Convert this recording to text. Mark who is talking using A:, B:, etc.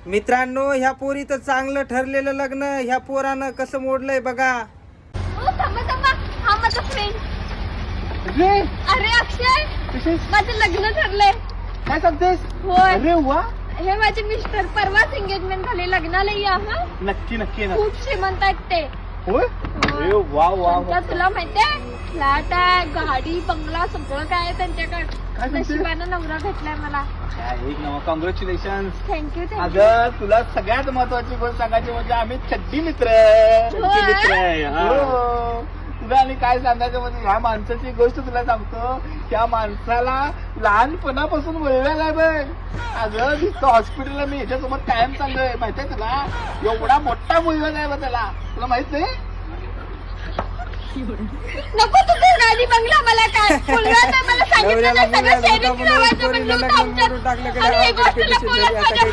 A: मित्रांनो, ह्या पोरीचं चांगलं ठरलेलं लग्न ह्या पोरानं कसं मोडलंय बघा.
B: थांबा थांबा, हा माझा फ्रेंड. अरे अक्षय, माझं लग्न ठरलंय.
C: काय सांगतेस?
B: होय.
C: अरे वा,
B: हे माझे मिस्टर परवाच एंगेजमेंट झाली. लग्नाला या. हा,
C: नक्की नक्की ना.
B: खूप श्रीमंत आहेत ते.
C: होय. अरे वा वा वा.
B: तुला माहितीये, फ्लॅट आहे, गाडी, बंगला, सगळं काय आहे त्यांच्याकडे. नशिबानं नवरा भेटलाय मला.
C: एक नवा, कॉंग्रॅच्युलेशन.
B: Thank you thank you.
C: अगं तुला सगळ्यात महत्वाची गोष्ट सांगायची म्हणजे आम्ही चड्डी मित्र आहे. हो. तुला आणि काय सांगायचं म्हणजे ह्या माणसाची गोष्ट तुला सांगतो. त्या माणसाला लहानपणापासून वळलेला आहे बघ. अगं तिथं हॉस्पिटलला मी ह्याच्यासोबत कायम चाललोय माहितीये तुला. एवढा मोठा मुलगा आहे बघ त्याला, तुला माहित नाही.
B: नको तुझं गाडी बंगला, मला काय मुलगा नाही. मला सांगितलं नाही, सगळं शेअरिंग ठेवायचं म्हणलं होतं आमच्यात. आणि हे गोष्टीला बोलत माझ्या